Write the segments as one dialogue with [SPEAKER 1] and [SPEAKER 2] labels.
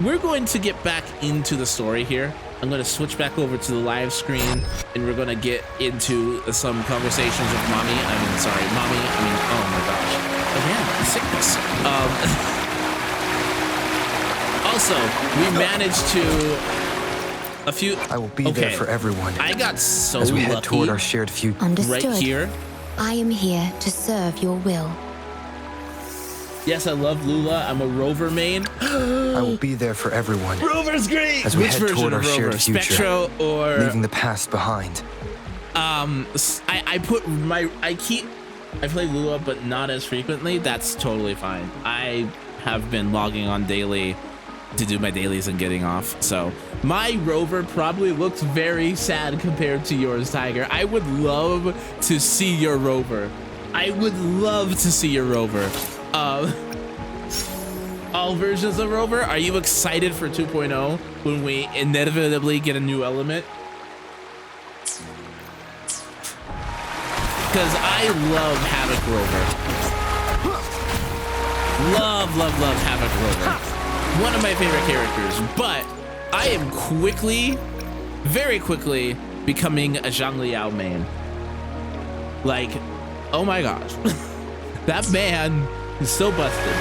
[SPEAKER 1] we're going to get back into the story here. I'm going to switch back over to the live screen, and we're going to get into some conversations with mommy. Oh my gosh. Again, the sickness. Also, we managed to
[SPEAKER 2] I will be there for everyone.
[SPEAKER 1] I got so
[SPEAKER 2] as we head
[SPEAKER 1] lucky
[SPEAKER 2] toward our shared future.
[SPEAKER 3] Understood.
[SPEAKER 1] right here.
[SPEAKER 3] I am here to serve your will.
[SPEAKER 1] Yes, I love Lula. I'm a Rover main.
[SPEAKER 2] I will be there for everyone.
[SPEAKER 1] Rover's great.
[SPEAKER 2] As we
[SPEAKER 1] Which
[SPEAKER 2] head
[SPEAKER 1] version
[SPEAKER 2] toward
[SPEAKER 1] of
[SPEAKER 2] our
[SPEAKER 1] Rover?
[SPEAKER 2] shared future,
[SPEAKER 1] Spectro or
[SPEAKER 2] leaving the past behind.
[SPEAKER 1] I play Lula, but not as frequently. That's totally fine. I have been logging on daily to do my dailies and getting off. So my Rover probably looks very sad compared to yours, Tiger. I would love to see your Rover. I would love to see your Rover. All versions of Rover, are you excited for 2.0 when we inevitably get a new element? Because I love Havoc Rover. Love Havoc Rover. One of my favorite characters, but I am very quickly becoming a Zhang Liao main. Like, oh my gosh. That man is so busted.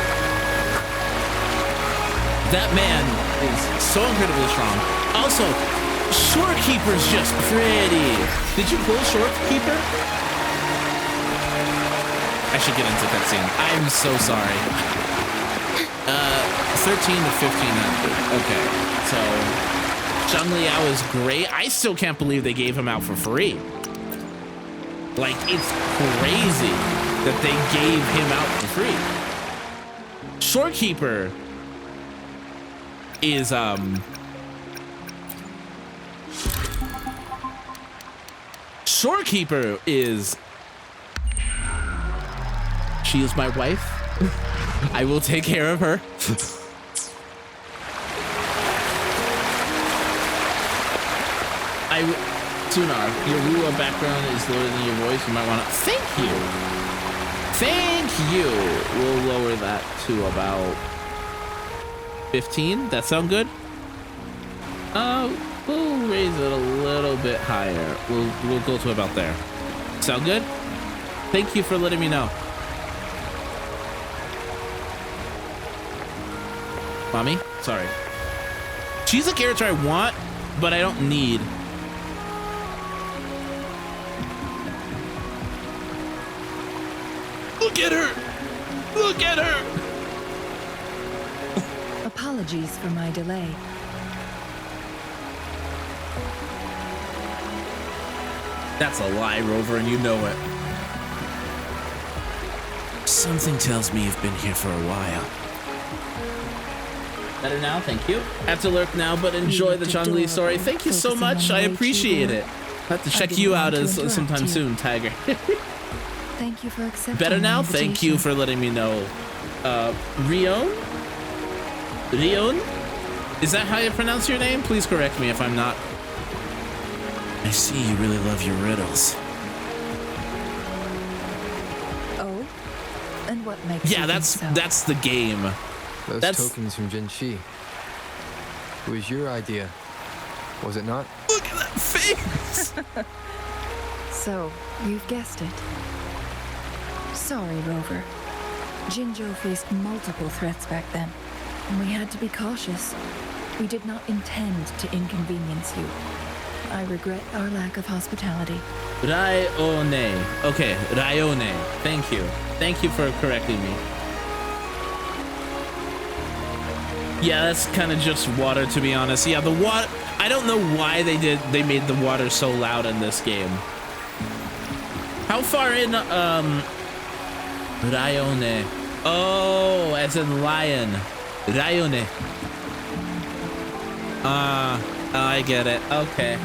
[SPEAKER 1] That man is so incredibly strong. Also, Shorekeeper's just pretty. Did you pull Shorekeeper? I should get into that scene. I'm so sorry. 13 to 1500. Okay, so Zhang Liao is great. I still can't believe they gave him out for free. Like, it's crazy that they gave him out for free. Shorekeeper is Shorekeeper is she is my wife. I will take care of her. Tunar, your Lua background is lower than your voice. You might want to. Thank you. We'll lower that to about 15. That sound good? We'll raise it a little bit higher. We'll go to about there. Sound good? Thank you for letting me know. Mommy? Sorry. She's a character I want, but I don't need. Look at her! Look at her!
[SPEAKER 4] Apologies for my delay.
[SPEAKER 1] That's a lie, Rover, and you know it. Something tells me you've been here for a while. Better now, thank you. I have to lurk now, but enjoy the Chun-Li story. Thank you so much. I appreciate it. I'll have to check you out sometime soon, Tiger.
[SPEAKER 4] Thank you for accepting.
[SPEAKER 1] Better now? Thank you for letting me know. Rion? Is that how you pronounce your name? Please correct me if I'm not. I see you really love your riddles.
[SPEAKER 4] Oh? And what makes you think so?
[SPEAKER 1] that's the game.
[SPEAKER 2] Those tokens from Jinshi. It was your idea, was it not?
[SPEAKER 1] Look at that face!
[SPEAKER 4] So, you've guessed it. Sorry, Rover. Jinzhou faced multiple threats back then, and we had to be cautious. We did not intend to inconvenience you. I regret our lack of hospitality.
[SPEAKER 1] Ryone. Okay, Ryone. Thank you. Thank you for correcting me. Yeah, that's kind of just water, to be honest. Yeah, the water. I don't know why they made the water so loud in this game. How far in Ryone? Oh, as in lion. Ryone. I get it. Okay.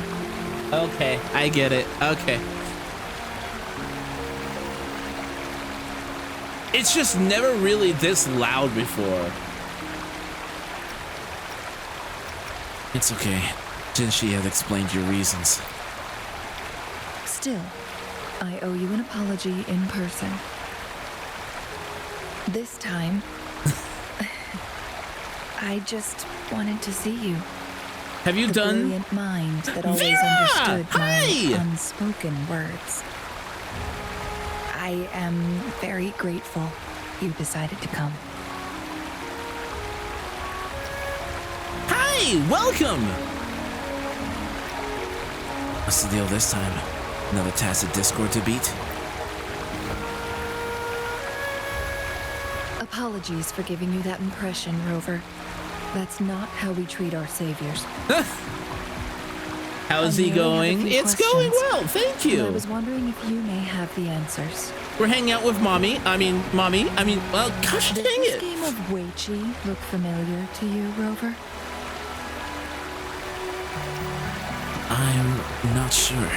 [SPEAKER 1] Okay, I get it. Okay. It's just never really this loud before. It's okay. Jinshi had explained your reasons.
[SPEAKER 4] Still, I owe you an apology in person. This time, I just wanted to see you.
[SPEAKER 1] Have you
[SPEAKER 4] The
[SPEAKER 1] done?
[SPEAKER 4] brilliant mind that always
[SPEAKER 1] Vera!
[SPEAKER 4] understood my
[SPEAKER 1] Hi!
[SPEAKER 4] unspoken words. I am very grateful you decided to come.
[SPEAKER 1] Hi, welcome. What's the deal this time? Another tacit discord to beat?
[SPEAKER 4] Apologies for giving you that impression, Rover. That's not how we treat our saviors.
[SPEAKER 1] How's
[SPEAKER 4] I
[SPEAKER 1] he
[SPEAKER 4] merely have a
[SPEAKER 1] going?
[SPEAKER 4] few
[SPEAKER 1] It's going
[SPEAKER 4] questions,
[SPEAKER 1] well, thank
[SPEAKER 4] but I
[SPEAKER 1] you.
[SPEAKER 4] was wondering if you may have the answers.
[SPEAKER 1] We're hanging out with mommy. Well, gosh
[SPEAKER 4] Does
[SPEAKER 1] dang
[SPEAKER 4] this
[SPEAKER 1] it.
[SPEAKER 4] game of Weiqi look familiar to you, Rover?
[SPEAKER 1] I'm not sure.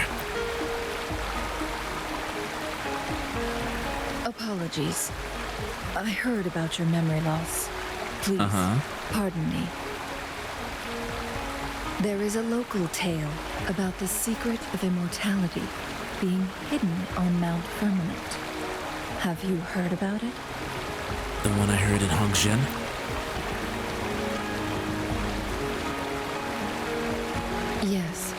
[SPEAKER 4] Apologies. I heard about your memory loss. Please, pardon me. There is a local tale about the secret of immortality being hidden on Mount Firmament. Have you heard about it?
[SPEAKER 1] The one I heard in Hongzhen?
[SPEAKER 4] Yes.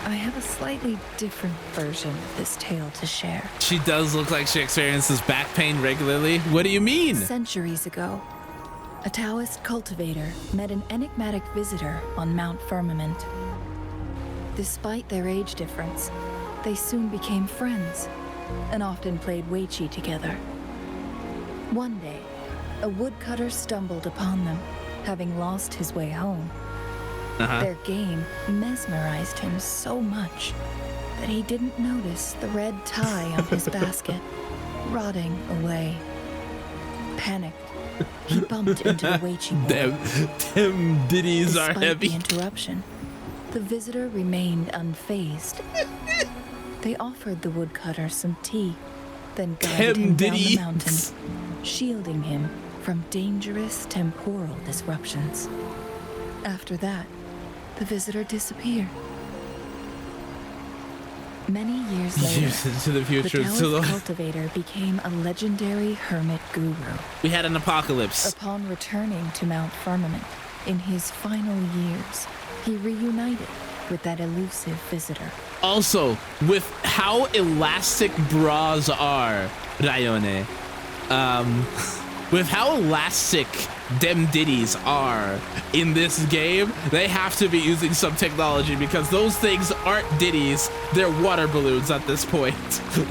[SPEAKER 4] I have a slightly different version of this tale to share.
[SPEAKER 1] She does look like she experiences back pain regularly. What do you mean?
[SPEAKER 4] Centuries ago, a Taoist cultivator met an enigmatic visitor on Mount Firmament. Despite their age difference, they soon became friends and often played Weiqi together. One day, a woodcutter stumbled upon them, having lost his way home. Their game mesmerized him so much that he didn't notice the red tie on his basket rotting away. Panicked, he bumped into the Weiqi board.
[SPEAKER 1] Them ditties are
[SPEAKER 4] Despite
[SPEAKER 1] heavy.
[SPEAKER 4] the interruption, the visitor remained unfazed. They offered the woodcutter some tea, then guided him down the mountain, shielding him from dangerous temporal disruptions. After that, the visitor disappeared. Many years later,
[SPEAKER 1] Years into the
[SPEAKER 4] the
[SPEAKER 1] future.
[SPEAKER 4] Taoist cultivator became a legendary hermit guru.
[SPEAKER 1] We had an apocalypse.
[SPEAKER 4] Upon returning to Mount Firmament, in his final years, he reunited with that elusive visitor.
[SPEAKER 1] Also, with how elastic bras are, Rayone, with how elastic them ditties are in this game, they have to be using some technology because those things aren't ditties, they're water balloons at this point.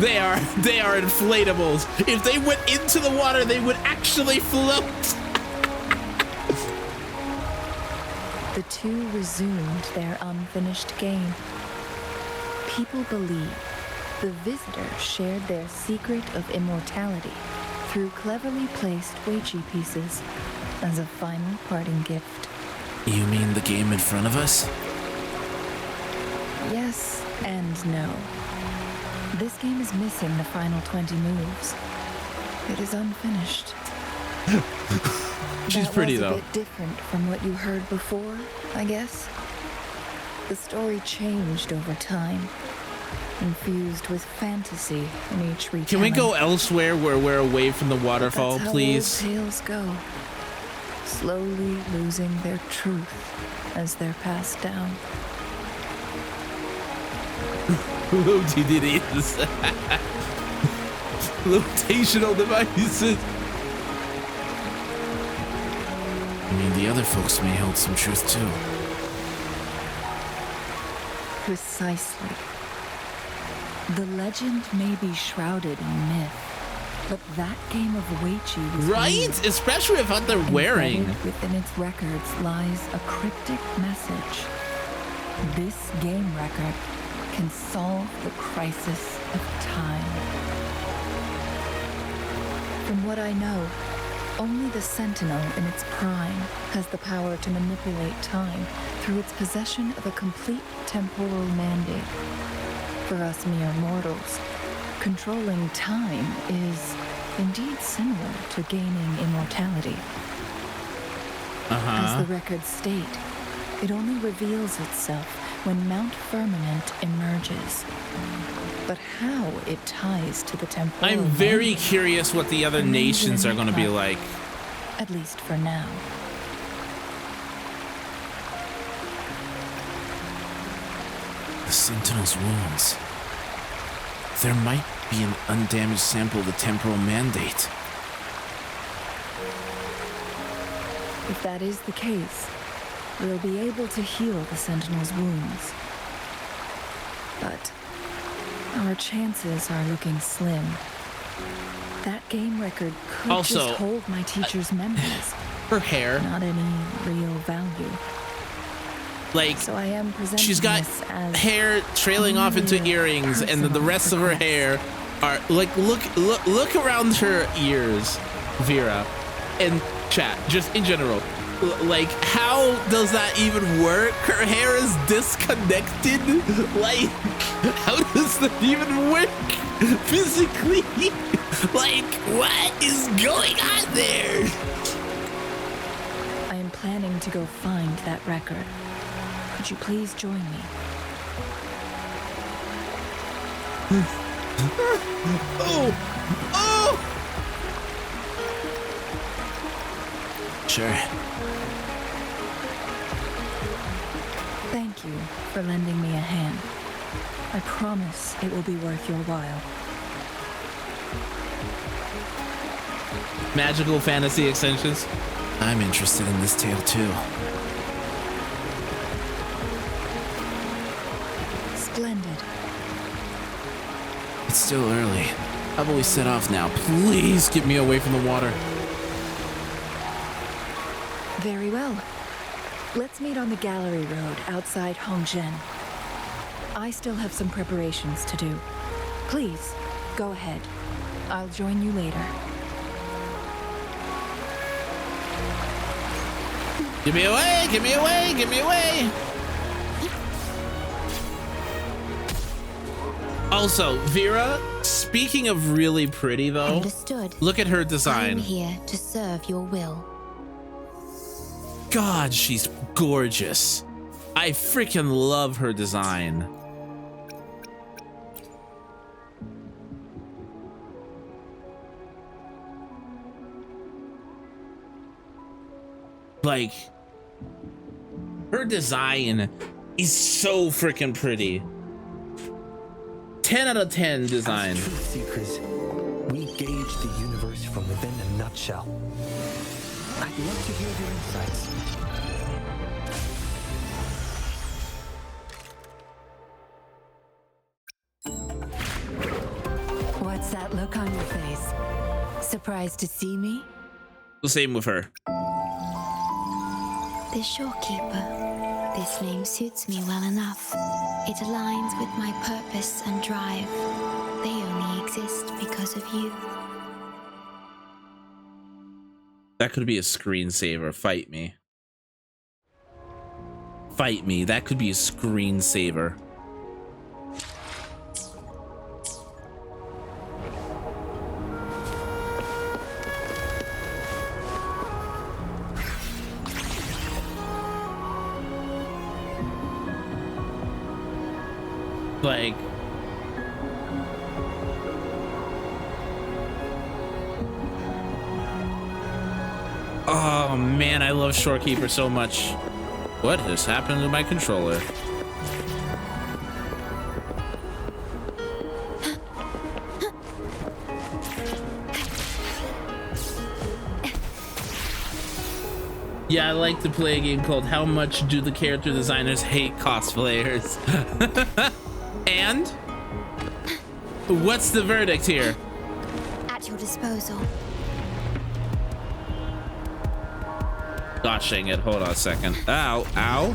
[SPEAKER 1] They are inflatables. If they went into the water, they would actually float.
[SPEAKER 4] The two resumed their unfinished game. People believe the visitor shared their secret of immortality through cleverly placed Weiqi pieces as a final parting gift.
[SPEAKER 1] You mean the game in front of us?
[SPEAKER 4] Yes and no. This game is missing the final 20 moves. It is unfinished.
[SPEAKER 1] She's pretty
[SPEAKER 4] That was
[SPEAKER 1] though.
[SPEAKER 4] a bit different from what you heard before, I guess. The story changed over time, infused with fantasy in each retelling.
[SPEAKER 1] Can we go elsewhere where we're away from the waterfall,
[SPEAKER 4] That's how
[SPEAKER 1] please?
[SPEAKER 4] old tales go, slowly losing their truth as they're passed down.
[SPEAKER 1] Loty ditties. Rotational devices. I mean, the other folks may hold some truth too.
[SPEAKER 4] Precisely. The legend may be shrouded in myth, but that game of Weiqi was
[SPEAKER 1] Right?
[SPEAKER 4] real.
[SPEAKER 1] Especially with what they're wearing.
[SPEAKER 4] Embedded within its records lies a cryptic message. This game record can solve the crisis of time. From what I know, only the Sentinel in its prime has the power to manipulate time through its possession of a complete temporal mandate. For us mere mortals, controlling time is indeed similar to gaining immortality. As the records state, it only reveals itself when Mount Firmament emerges. But how it ties to the temporal
[SPEAKER 1] I'm very
[SPEAKER 4] mandate
[SPEAKER 1] curious what the other
[SPEAKER 4] remains an
[SPEAKER 1] nations are going to be
[SPEAKER 4] enigma,
[SPEAKER 1] like.
[SPEAKER 4] at least for now.
[SPEAKER 1] The Sentinel's wounds. There might be an undamaged sample of the temporal mandate.
[SPEAKER 4] If that is the case, we'll be able to heal the Sentinel's wounds. But our chances are looking slim. That game record could
[SPEAKER 1] Also,
[SPEAKER 4] just hold my teacher's memories.
[SPEAKER 1] Her hair,
[SPEAKER 4] Not any real value.
[SPEAKER 1] like,
[SPEAKER 4] So I am presenting
[SPEAKER 1] she's got
[SPEAKER 4] this as
[SPEAKER 1] hair trailing off into
[SPEAKER 4] only a
[SPEAKER 1] earrings, and the rest of her
[SPEAKER 4] personal
[SPEAKER 1] hair are like, look around her ears, Vera, and chat, just in general. Like, how does that even work? Her hair is disconnected. Like, how does that even work physically? Like, what is going on there?
[SPEAKER 4] I am planning to go find that record. Could you please join me?
[SPEAKER 1] Oh! Sure.
[SPEAKER 4] Thank you for lending me a hand. I promise it will be worth your while.
[SPEAKER 1] Magical fantasy extensions. I'm interested in this tale too.
[SPEAKER 4] Splendid.
[SPEAKER 1] It's still early. How about we set off now? Please get me away from the water.
[SPEAKER 4] Very well. Let's meet on the gallery road outside Hongzhen. I still have some preparations to do. Please, go ahead. I'll join you later.
[SPEAKER 1] Get me away! Get me away! Get me away! Also, Vera, speaking of really pretty though,
[SPEAKER 3] Understood.
[SPEAKER 1] look at her
[SPEAKER 3] I am
[SPEAKER 1] design.
[SPEAKER 3] here to serve your will.
[SPEAKER 1] God, she's gorgeous. I freaking love her design. Like, her design is so freaking pretty. 10 out of 10 design.
[SPEAKER 5] As truth seekers, we gauge the universe from within a nutshell. I'd love to hear your insights.
[SPEAKER 6] What's that look on your face? Surprised to see me?
[SPEAKER 1] The same with her.
[SPEAKER 3] The Shorekeeper. This name suits me well enough. It aligns with my purpose and drive. They only exist because of you.
[SPEAKER 1] That could be a screensaver. Fight me. Fight me. That could be a screensaver. Like, oh man, I love Shorekeeper so much. What has happened to my controller? Yeah, I like to play a game called How Much Do the Character Designers Hate Cosplayers? And what's the verdict here?
[SPEAKER 3] At your disposal.
[SPEAKER 1] Gosh dang it, hold on a second. Ow, ow.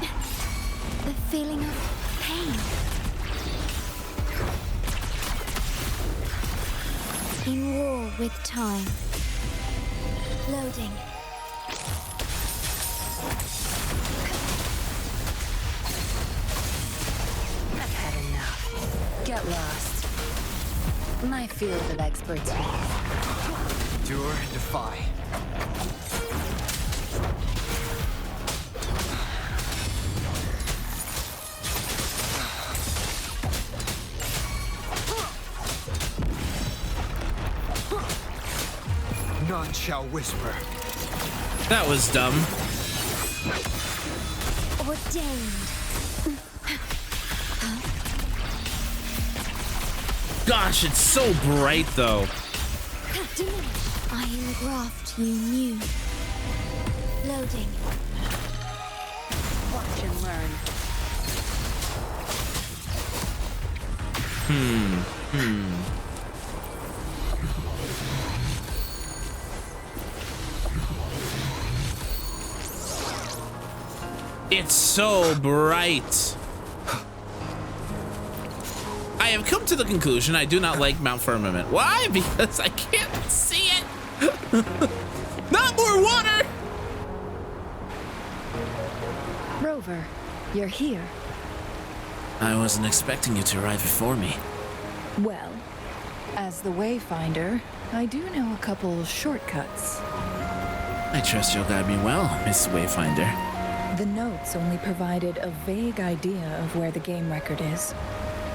[SPEAKER 3] The feeling of pain. In war with time. Loading.
[SPEAKER 6] I've had enough. Get lost. My field of expertise.
[SPEAKER 2] Endure and defy. None shall whisper.
[SPEAKER 1] That was dumb.
[SPEAKER 3] Ordained.
[SPEAKER 1] Gosh, it's so bright though.
[SPEAKER 3] I engraft you new. Loading.
[SPEAKER 6] Watch and learn.
[SPEAKER 1] It's so bright. I have come to the conclusion I do not like Mount Firmament. Why? Because I can't see it. Not more water.
[SPEAKER 4] Rover, you're here.
[SPEAKER 1] I wasn't expecting you to arrive before me.
[SPEAKER 4] Well, as the Wayfinder, I do know a couple shortcuts.
[SPEAKER 1] I trust you'll guide me well, Miss Wayfinder.
[SPEAKER 4] The notes only provided a vague idea of where the game record is.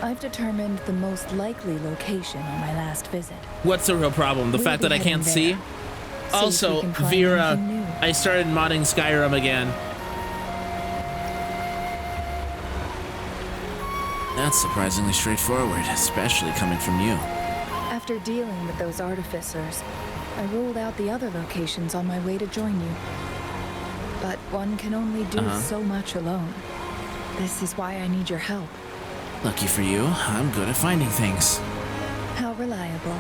[SPEAKER 4] I've determined the most likely location on my last visit.
[SPEAKER 1] What's the real problem? The
[SPEAKER 4] We'll
[SPEAKER 1] fact
[SPEAKER 4] be
[SPEAKER 1] that I can't
[SPEAKER 4] heading
[SPEAKER 1] see?
[SPEAKER 4] there. See if we
[SPEAKER 1] Also,
[SPEAKER 4] can find
[SPEAKER 1] Vera,
[SPEAKER 4] anything new.
[SPEAKER 1] I started modding Skyrim again. That's surprisingly straightforward, especially coming from you.
[SPEAKER 4] After dealing with those artificers, I ruled out the other locations on my way to join you. But one can only do so much alone. This is why I need your help.
[SPEAKER 1] Lucky for you, I'm good at finding things.
[SPEAKER 4] How reliable.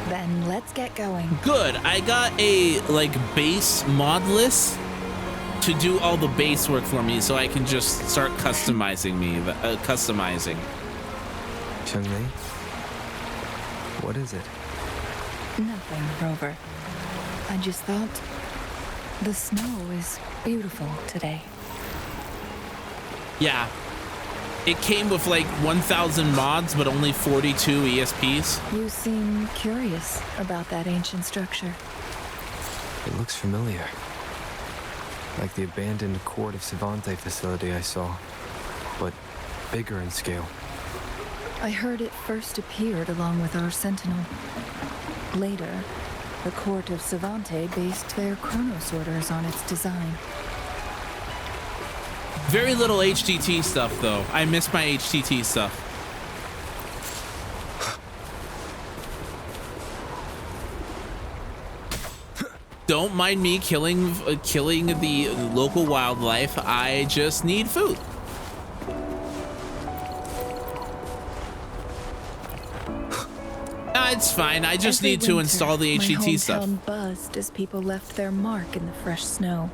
[SPEAKER 4] Then let's get going.
[SPEAKER 1] Good, I got a, base mod list to do all the base work for me so I can just start customizing customizing.
[SPEAKER 2] Chun-Li? What is it?
[SPEAKER 4] Nothing, Rover. I just thought the snow is beautiful today.
[SPEAKER 1] Yeah. It came with 1,000 mods, but only 42 ESPs.
[SPEAKER 4] You seem curious about that ancient structure.
[SPEAKER 2] It looks familiar. Like the abandoned Court of Savante facility I saw, but bigger in scale.
[SPEAKER 4] I heard it first appeared along with our Sentinel. Later, the Court of Savante based their Chronos orders on its design.
[SPEAKER 1] Very little HTT stuff, though. I miss my HTT stuff. Don't mind me killing the local wildlife. I just need food. It's fine. I just
[SPEAKER 4] Every
[SPEAKER 1] need to
[SPEAKER 4] winter,
[SPEAKER 1] install the
[SPEAKER 4] my
[SPEAKER 1] HTT stuff.
[SPEAKER 4] hometown buzzed as people left their mark in the fresh snow,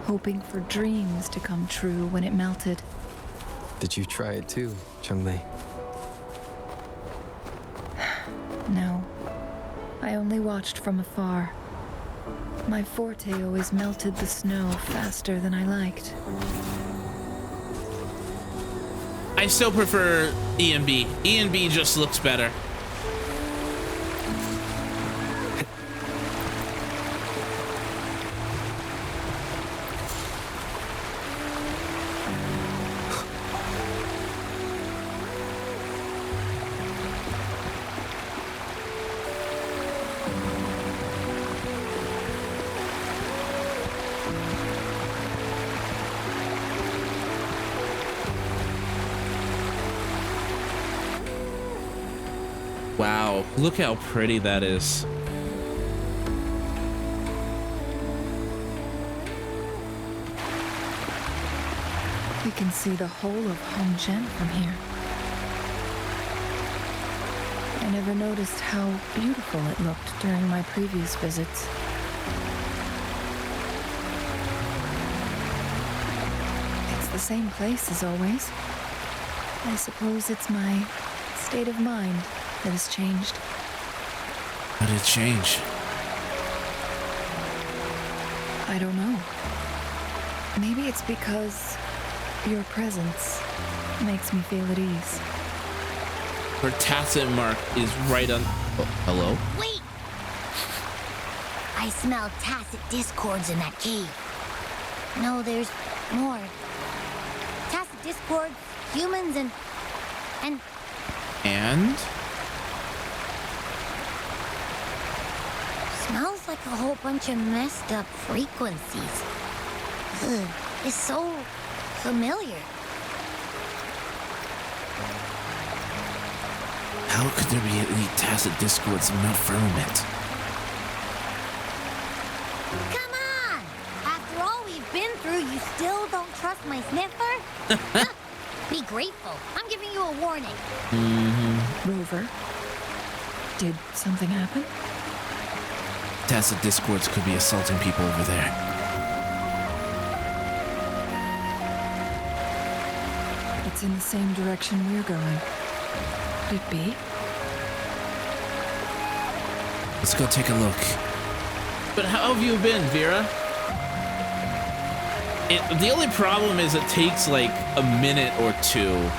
[SPEAKER 4] hoping for dreams to come true when it melted.
[SPEAKER 2] Did you try it too, Chun-Li?
[SPEAKER 4] No, I only watched from afar. My forte always melted the snow faster than I liked.
[SPEAKER 1] I still prefer ENB. ENB just looks better. Wow, look how pretty that is.
[SPEAKER 4] You can see the whole of Hongzhen from here. I never noticed how beautiful it looked during my previous visits. It's the same place as always. I suppose it's my state of mind that has changed.
[SPEAKER 1] How did it change?
[SPEAKER 4] I don't know. Maybe it's because your presence makes me feel at ease.
[SPEAKER 1] Her tacit mark is right on. Oh, hello?
[SPEAKER 7] Wait! I smell tacit discords in that cave. No, there's more. Tacit discords, humans, and...
[SPEAKER 1] And?
[SPEAKER 7] Smells like a whole bunch of messed up frequencies. Ugh, it's so familiar.
[SPEAKER 1] How could there be any tacit discords and not firmament?
[SPEAKER 7] Come on! After all we've been through, you still don't trust my sniffer? Be grateful. I'm giving you a warning.
[SPEAKER 4] Rover, did something happen?
[SPEAKER 1] Tacit discords could be assaulting people over there.
[SPEAKER 4] It's in the same direction we're going. Could it be?
[SPEAKER 1] Let's go take a look. But how have you been, Vera? The only problem is it takes like a minute or two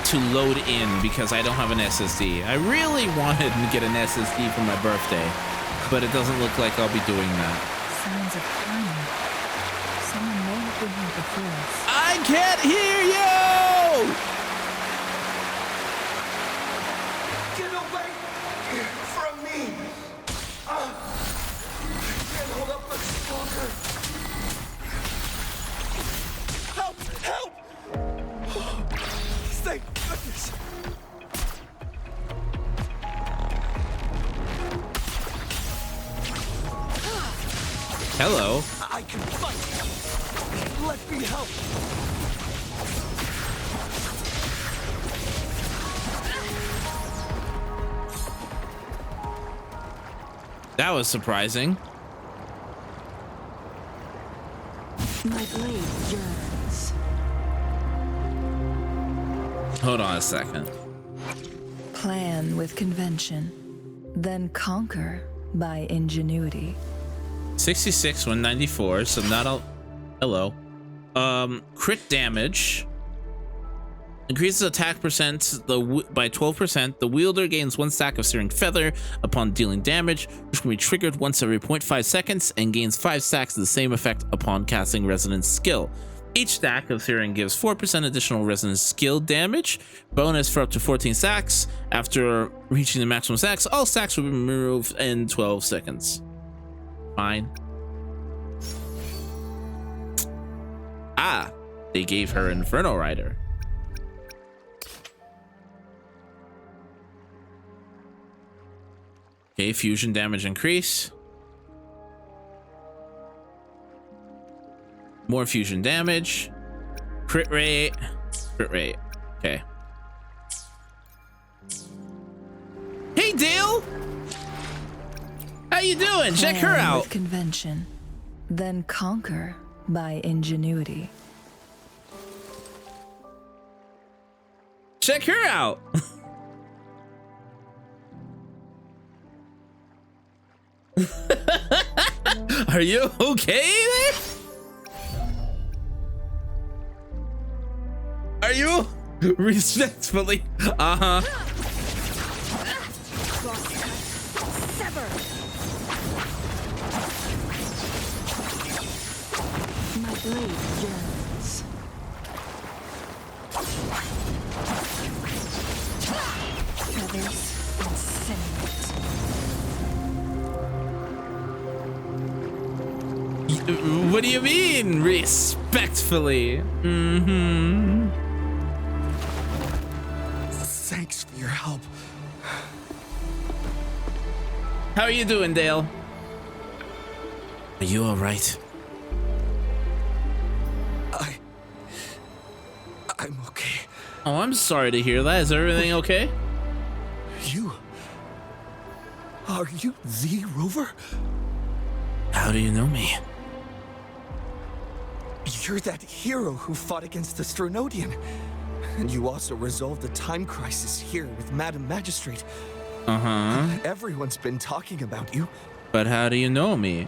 [SPEAKER 1] to load in because I don't have an SSD. I really wanted to get an SSD for my birthday, but it doesn't look like I'll be doing that.
[SPEAKER 4] Sounds of climbing. Someone may have been here before us.
[SPEAKER 1] I can't hear you!
[SPEAKER 5] Get away from me! I can't hold up much longer. Help! Help! Thank goodness.
[SPEAKER 1] Hello.
[SPEAKER 5] I can fight. Let me help.
[SPEAKER 1] That was surprising.
[SPEAKER 4] My blade yearns.
[SPEAKER 1] Hold on a second.
[SPEAKER 4] Plan with convention, then conquer by ingenuity.
[SPEAKER 1] 66, 194, so not all. Hello. Crit damage. Increases attack percent by 12%. The wielder gains 1 stack of Searing Feather upon dealing damage, which can be triggered once every 0.5 seconds, and gains 5 stacks of the same effect upon casting Resonance skill. Each stack of Searing gives 4% additional Resonance skill damage, bonus for up to 14 stacks. After reaching the maximum stacks, all stacks will be removed in 12 seconds. Fine. Ah, they gave her Inferno Rider. Okay, fusion damage increase. More fusion damage. Crit rate. Crit rate. Okay. Hey, Dale! How you doing? Check her
[SPEAKER 4] Plan
[SPEAKER 1] out.
[SPEAKER 4] with convention, then conquer by ingenuity.
[SPEAKER 1] Check her out. Are you okay there? Are you? Respectfully. Uh-huh.
[SPEAKER 4] Sever. My blade yearns. Feathers incinerate.
[SPEAKER 1] What do you mean, respectfully? Mm-hmm.
[SPEAKER 5] Thanks for your help.
[SPEAKER 1] How are you doing, Dale? Are you all right?
[SPEAKER 5] I'm okay.
[SPEAKER 1] Oh, I'm sorry to hear that. Is everything okay?
[SPEAKER 5] Are you the Rover?
[SPEAKER 1] How do you know me?
[SPEAKER 5] You're that hero who fought against the Stronodian. And you also resolved the time crisis here with Madam Magistrate.
[SPEAKER 1] Uh-huh.
[SPEAKER 5] Everyone's been talking about you.
[SPEAKER 1] But how do you know me?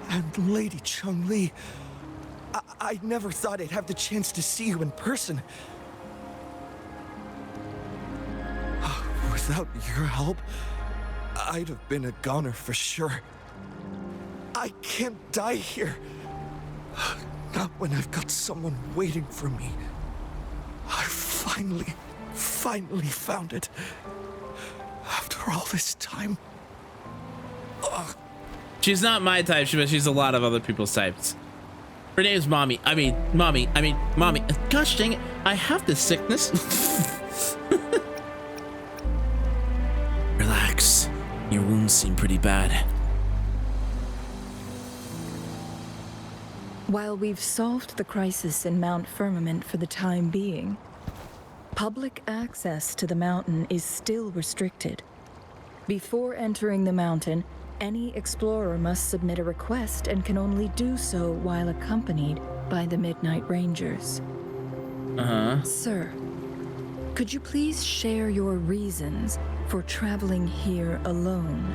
[SPEAKER 5] And Lady Chung-Li. I never thought I'd have the chance to see you in person. Without your help, I'd have been a goner for sure. I can't die here. Not when I've got someone waiting for me. I finally found it. After all this time.
[SPEAKER 1] She's not my type, but she's a lot of other people's types. Her name's Mommy. Mommy. Gosh dang it. I have this sickness. Relax. Your wounds seem pretty bad.
[SPEAKER 4] While we've solved the crisis in Mount Firmament for the time being, public access to the mountain is still restricted. Before entering the mountain, any explorer must submit a request and can only do so while accompanied by the Midnight Rangers. Sir, could you please share your reasons for traveling here alone?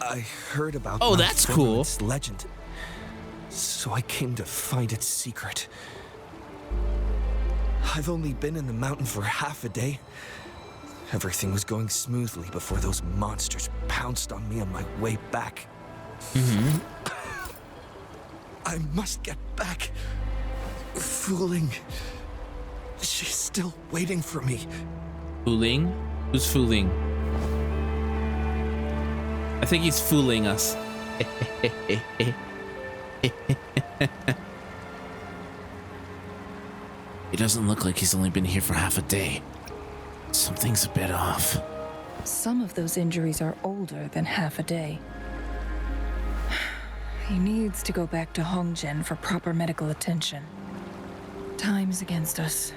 [SPEAKER 5] I heard about
[SPEAKER 1] Oh,
[SPEAKER 5] Mount
[SPEAKER 1] that's cool.
[SPEAKER 5] Firmament's legend, so I came to find its secret. I've only been in the mountain for half a day. Everything was going smoothly before those monsters pounced on me on my way back. I must get back. Fooling. She's still waiting for me.
[SPEAKER 1] Fooling? Who's fooling? I think he's fooling us. He doesn't look like he's only been here for half a day. Something's a bit off.
[SPEAKER 4] Some of those injuries are older than half a day. He needs to go back to Hongjian for proper medical attention. Time's against us.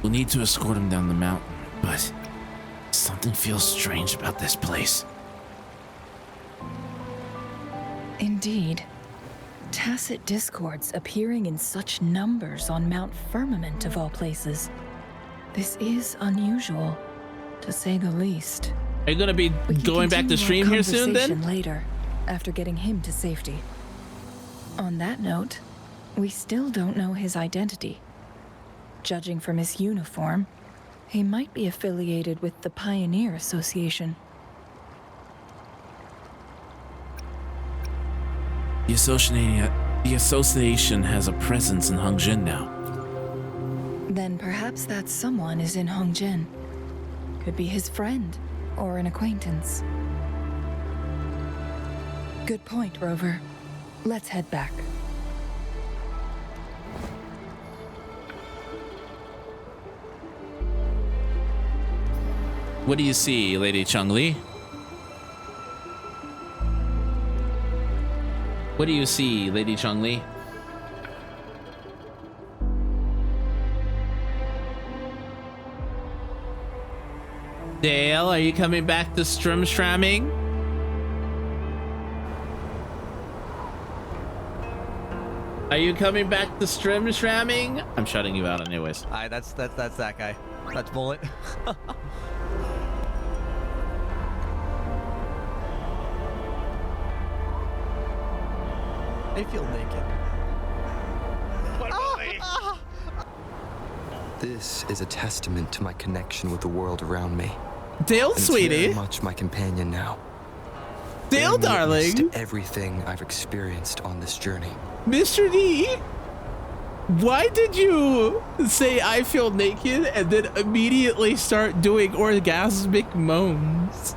[SPEAKER 1] We'll need to escort him down the mountain, but something feels strange about this place.
[SPEAKER 4] Indeed. Tacit discords appearing in such numbers on Mount Firmament of all places. This is unusual, to say the least.
[SPEAKER 1] Are you gonna be
[SPEAKER 4] We can
[SPEAKER 1] going back to
[SPEAKER 4] continue our
[SPEAKER 1] stream here soon then?
[SPEAKER 4] conversation later, after getting him to safety. On that note, we still don't know his identity. Judging from his uniform, he might be affiliated with the Pioneer Association.
[SPEAKER 1] The association has a presence in Hongjian now.
[SPEAKER 4] Then perhaps that someone is in Hongjian. Could be his friend or an acquaintance. Good point, Rover. Let's head back.
[SPEAKER 1] What do you see, Lady Changli? What do you see, Lady Changli? Dale, are you coming back to Stromstramming? Are you coming back to Stromstramming? I'm shutting you out anyways.
[SPEAKER 8] Alright, that's that guy. That's Bullet. I feel naked.
[SPEAKER 2] This is a testament to my connection with the world around me.
[SPEAKER 1] Dale,
[SPEAKER 2] And it's
[SPEAKER 1] sweetie.
[SPEAKER 2] very much my companion now.
[SPEAKER 1] Dale,
[SPEAKER 2] Bearing witness
[SPEAKER 1] darling.
[SPEAKER 2] to everything I've experienced on this journey.
[SPEAKER 1] Mr. D, why did you say I feel naked and then immediately start doing orgasmic moans?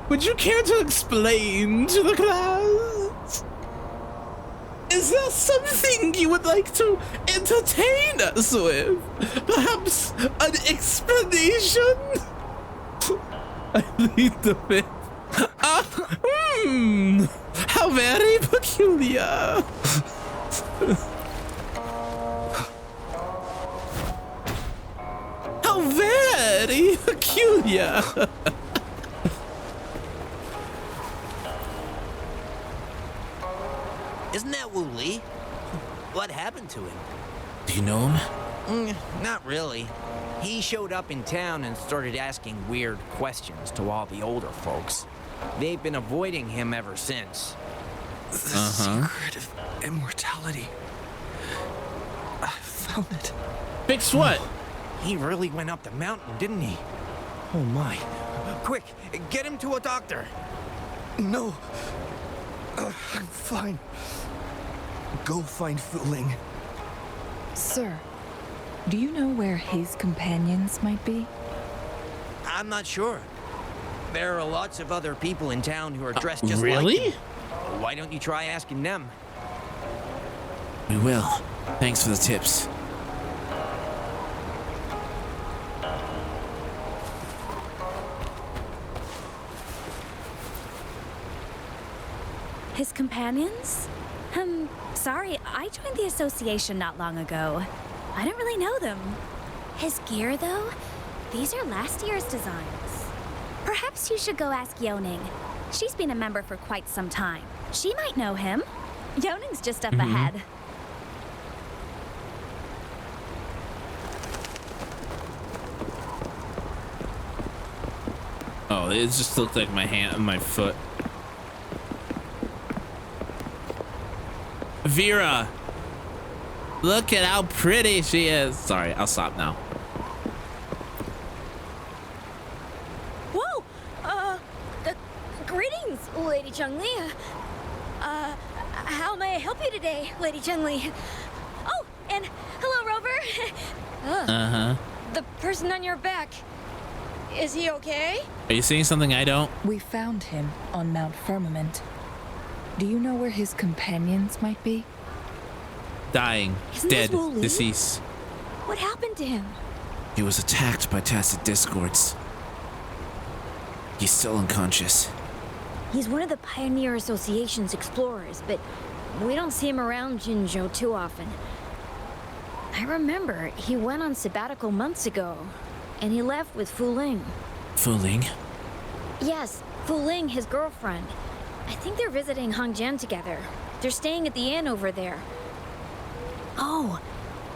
[SPEAKER 1] Would you care to explain to the class? Is there something you would like to entertain us with? Perhaps an explanation? I lead the way. How very peculiar. How very peculiar.
[SPEAKER 9] Isn't that Wu Li? What happened to him?
[SPEAKER 1] Do you know him?
[SPEAKER 9] Not really. He showed up in town and started asking weird questions to all the older folks. They've been avoiding him ever since.
[SPEAKER 5] The secret of immortality. I found it.
[SPEAKER 1] Fix what?
[SPEAKER 9] He really went up the mountain, didn't he? Oh my. Quick, get him to a doctor.
[SPEAKER 5] No. I'm fine. Go find Fooling.
[SPEAKER 4] Sir, do you know where his companions might be?
[SPEAKER 9] I'm not sure. There are lots of other people in town who are dressed just like
[SPEAKER 1] really?
[SPEAKER 9] him. Why don't you try asking them?
[SPEAKER 1] We will. Thanks for the tips.
[SPEAKER 10] His companions? Sorry, I joined the association not long ago. I don't really know them. His gear, though? These are last year's designs. Perhaps you should go ask Yoning. She's been a member for quite some time. She might know him. Yoning's just up ahead.
[SPEAKER 1] Oh, it just looked like my hand and my foot. Vera! Look at how pretty she is. Sorry, I'll stop now.
[SPEAKER 10] Whoa! Greetings, Lady Chungli. How may I help you today, Lady Chungli? Oh, and hello, Rover.
[SPEAKER 7] The person on your back. Is he okay?
[SPEAKER 1] Are you seeing something I don't?
[SPEAKER 4] We found him on Mount Firmament. Do you know where his companions might be?
[SPEAKER 1] Dying.
[SPEAKER 10] Isn't
[SPEAKER 1] Dead.
[SPEAKER 10] this Wooly?
[SPEAKER 1] Deceased.
[SPEAKER 10] What happened to him?
[SPEAKER 1] He was attacked by tacit discords. He's still unconscious.
[SPEAKER 7] He's one of the Pioneer Association's explorers, but we don't see him around Jinzhou too often. I remember he went on sabbatical months ago, and he left with Fu Ling.
[SPEAKER 1] Fu Ling?
[SPEAKER 7] Yes, Fu Ling, his girlfriend. I think they're visiting Hongjian together. They're staying at the inn over there. Oh,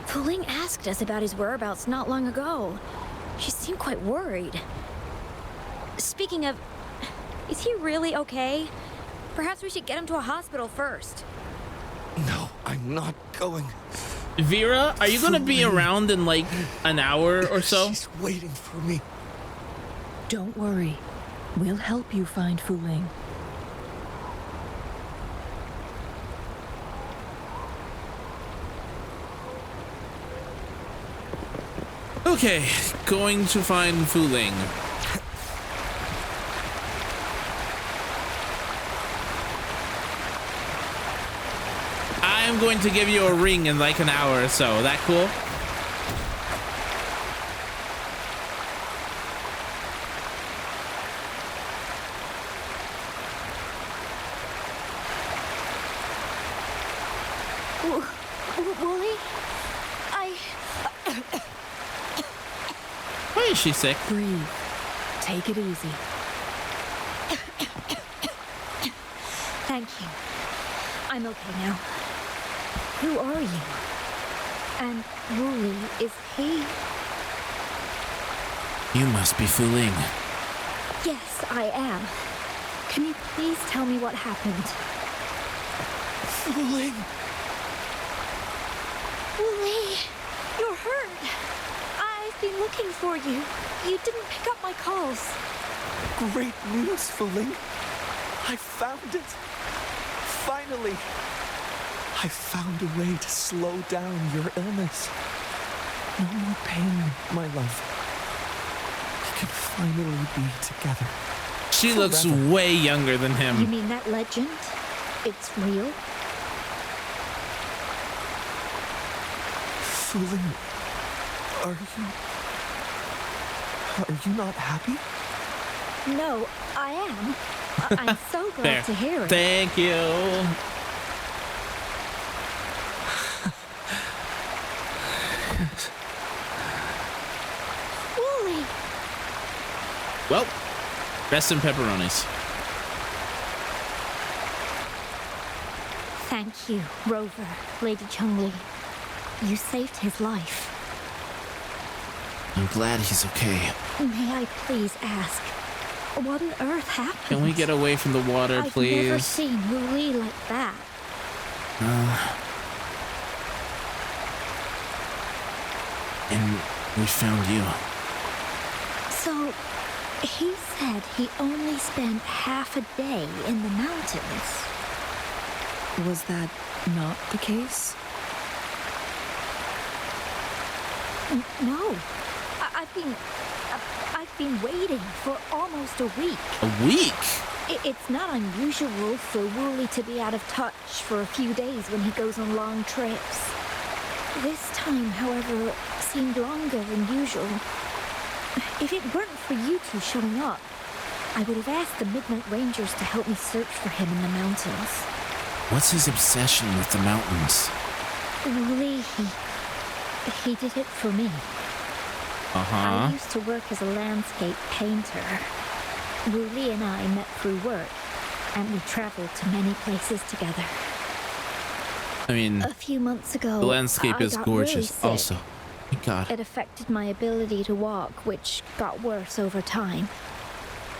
[SPEAKER 7] Fu Ling asked us about his whereabouts not long ago. She seemed quite worried. Speaking of, is he really okay? Perhaps we should get him to a hospital first.
[SPEAKER 5] No, I'm not going.
[SPEAKER 1] Vera, are you gonna be around in like an hour or so?
[SPEAKER 5] She's waiting for me.
[SPEAKER 4] Don't worry. We'll help you find Fu Ling.
[SPEAKER 1] Okay, going to find Fu Ling. I'm going to give you a ring in like an hour or so. That cool?
[SPEAKER 7] Wooly?
[SPEAKER 1] Why is she sick?
[SPEAKER 4] Breathe. Take it easy.
[SPEAKER 7] Thank you. I'm okay now. Who are you? And Wooly, is he?
[SPEAKER 1] You must be Fu Ling.
[SPEAKER 7] Yes, I am. Can you please tell me what happened?
[SPEAKER 5] Fu Ling!
[SPEAKER 7] Wooly, you're hurt. I've been looking for you. You didn't pick up my calls.
[SPEAKER 5] Great news, Fu Ling. I found it. Finally. I found a way to slow down your illness. No more pain, my love. We can finally be together.
[SPEAKER 1] She looks way younger than
[SPEAKER 7] You
[SPEAKER 1] him.
[SPEAKER 7] mean that legend? It's real?
[SPEAKER 5] Fu Ling, are you not happy?
[SPEAKER 7] No, I am. I'm so glad
[SPEAKER 1] There.
[SPEAKER 7] to hear it.
[SPEAKER 1] Thank you.
[SPEAKER 7] Wooly!
[SPEAKER 1] Well, rest in pepperonis.
[SPEAKER 7] Thank you, Rover, Lady Chungli. You saved his life.
[SPEAKER 1] I'm glad he's okay.
[SPEAKER 7] May I please ask, what on earth happened?
[SPEAKER 1] Can we get away from the water,
[SPEAKER 7] I've never
[SPEAKER 1] please?
[SPEAKER 7] seen Wooly like that.
[SPEAKER 1] And we found you.
[SPEAKER 7] So, he said he only spent half a day in the mountains.
[SPEAKER 4] Was that not the case?
[SPEAKER 7] No. I've been waiting for almost a week.
[SPEAKER 1] A week?
[SPEAKER 7] It's not unusual for Wooly to be out of touch for a few days when he goes on long trips. This time, however, seemed longer than usual. If it weren't for you two showing up, I would have asked the Midnight Rangers to help me search for him in the mountains.
[SPEAKER 1] What's his obsession with the mountains?
[SPEAKER 7] Wooly, he did it for me. I used to work as a landscape painter. Wooly and I met through work, and we traveled to many places together.
[SPEAKER 1] I mean,
[SPEAKER 7] a few months ago,
[SPEAKER 1] the landscape is gorgeous.
[SPEAKER 7] Really
[SPEAKER 1] also, thank God.
[SPEAKER 7] It affected my ability to walk, which got worse over time.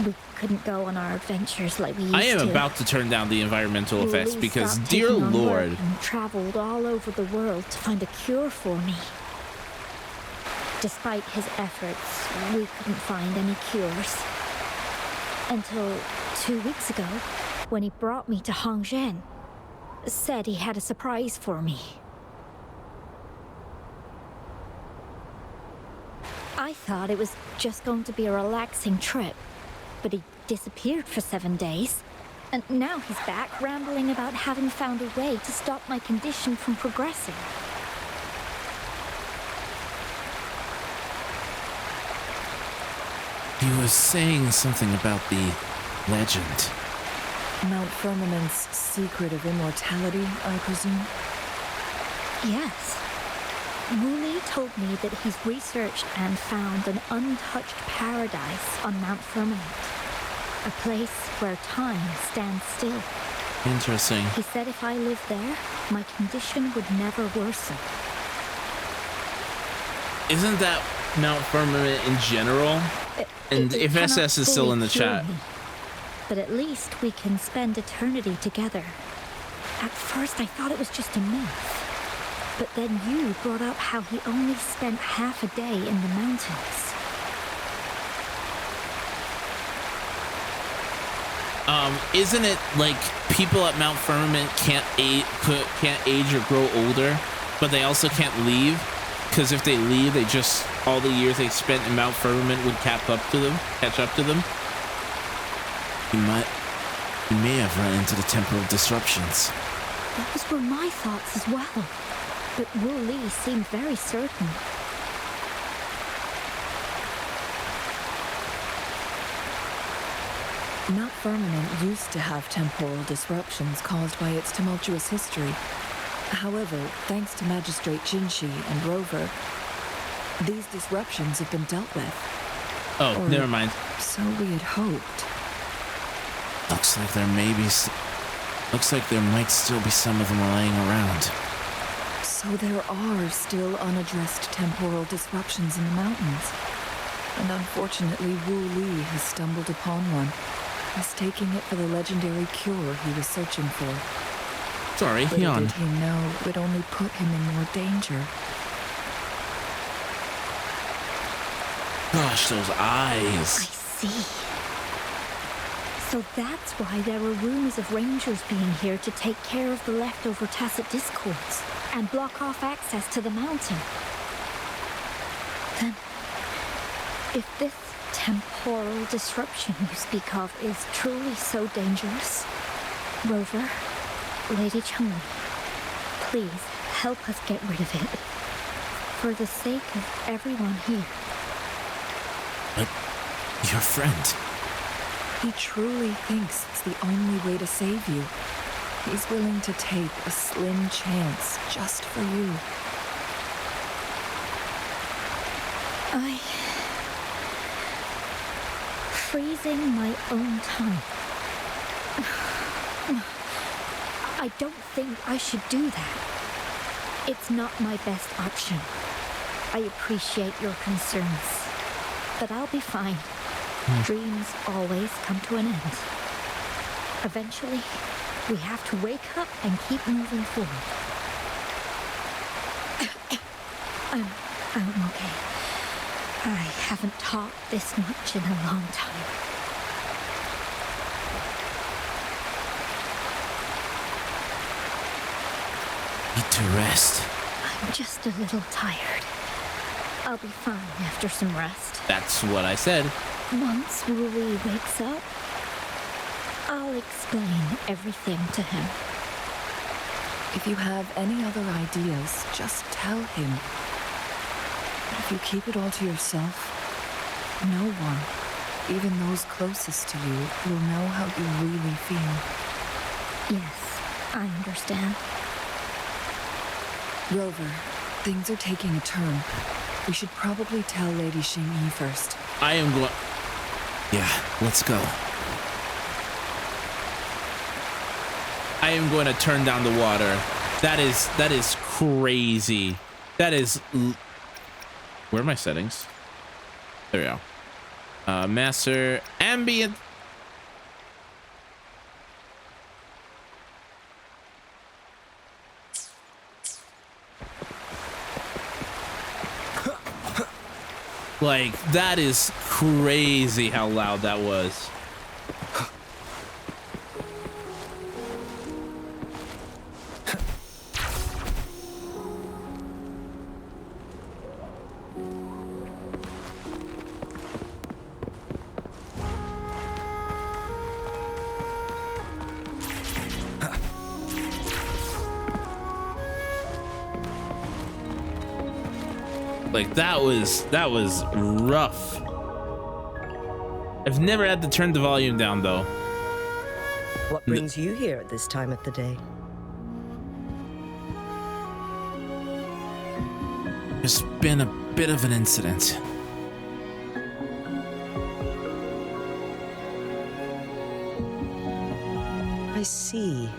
[SPEAKER 7] We couldn't go on our adventures like we used to.
[SPEAKER 1] I am about to turn down the environmental effects because, dear
[SPEAKER 7] taking on
[SPEAKER 1] Lord,
[SPEAKER 7] work and traveled all over the world to find a cure for me. Despite his efforts, we couldn't find any cures. Until 2 weeks ago, when he brought me to Hongzhen. Said he had a surprise for me. I thought it was just going to be a relaxing trip, but he disappeared for 7 days. And now he's back rambling about having found a way to stop my condition from progressing.
[SPEAKER 1] he was saying something about the legend.
[SPEAKER 4] Mount Firmament's secret of immortality, I presume?
[SPEAKER 7] Yes. Wooly told me that he's researched and found an untouched paradise on Mount Firmament. A place where time stands still.
[SPEAKER 1] Interesting.
[SPEAKER 7] He said if I lived there, my condition would never worsen.
[SPEAKER 1] Isn't that Mount Firmament in general? And if SS is still in the chat.
[SPEAKER 7] But at least we can spend eternity together. At first I thought it was just a myth. But then you brought up how he only spent half a day in the mountains.
[SPEAKER 1] Isn't it like people at Mount Firmament can't age or grow older, but they also can't leave? Because if they leave, they just, all the years they spent in Mount Firmament would catch up to them. You may have run into the temporal disruptions.
[SPEAKER 7] Those were my thoughts as well. But Wu Li seemed very certain.
[SPEAKER 4] Mount Firmament used to have temporal disruptions caused by its tumultuous history. However, thanks to Magistrate Jinshi and Rover, these disruptions have been dealt with.
[SPEAKER 1] Oh,
[SPEAKER 4] Or
[SPEAKER 1] never mind.
[SPEAKER 4] So we had hoped.
[SPEAKER 1] Looks like there might still be some of them laying around.
[SPEAKER 4] So there are still unaddressed temporal disruptions in the mountains. And unfortunately, Wu Li has stumbled upon one, mistaking it for the legendary cure he was searching for.
[SPEAKER 1] Sorry,
[SPEAKER 4] Little
[SPEAKER 1] yawn.
[SPEAKER 4] did he know it would only put him in more danger.
[SPEAKER 1] Gosh, those eyes.
[SPEAKER 7] I see. So that's why there were rumors of rangers being here to take care of the leftover tacit discords and block off access to the mountain. Then, if this temporal disruption you speak of is truly so dangerous, Rover, Lady Chungli, please help us get rid of it. For the sake of everyone here.
[SPEAKER 1] But your friend.
[SPEAKER 4] He truly thinks it's the only way to save you. He's willing to take a slim chance just for you.
[SPEAKER 7] Freezing my own time. I don't think I should do that. It's not my best option. I appreciate your concerns, but I'll be fine. Dreams always come to an end. Eventually, we have to wake up and keep moving forward. I'm okay. I haven't talked this much in a long time.
[SPEAKER 1] Need to rest.
[SPEAKER 7] I'm just a little tired. I'll be fine after some rest.
[SPEAKER 1] That's what I said.
[SPEAKER 7] Once Wooly wakes up, I'll explain everything to him.
[SPEAKER 4] If you have any other ideas, just tell him. But if you keep it all to yourself, no one, even those closest to you, will know how you really feel.
[SPEAKER 7] Yes, I understand.
[SPEAKER 4] Rover, things are taking a turn. We should probably tell Lady Xing Yi first.
[SPEAKER 1] I am going... Yeah, let's go. I am going to turn down the water. That is crazy. That is... Where are my settings? There we go. Master ambient. Like, that is crazy how loud that was. Like, that was rough. I've never had to turn the volume down though.
[SPEAKER 11] What brings you here at this time of the day?
[SPEAKER 1] There's been a bit of an incident.
[SPEAKER 11] I see.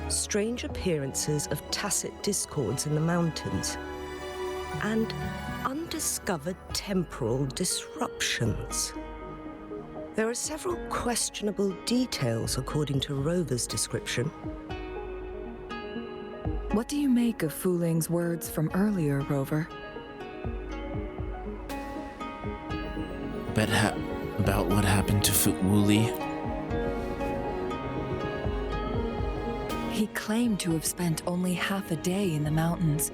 [SPEAKER 11] Strange appearances of tacit discords in the mountains. And undiscovered temporal disruptions. There are several questionable details according to Rover's description.
[SPEAKER 4] What do you make of Fu Ling's words from earlier, Rover?
[SPEAKER 1] About what happened to Wooly?
[SPEAKER 4] He claimed to have spent only half a day in the mountains,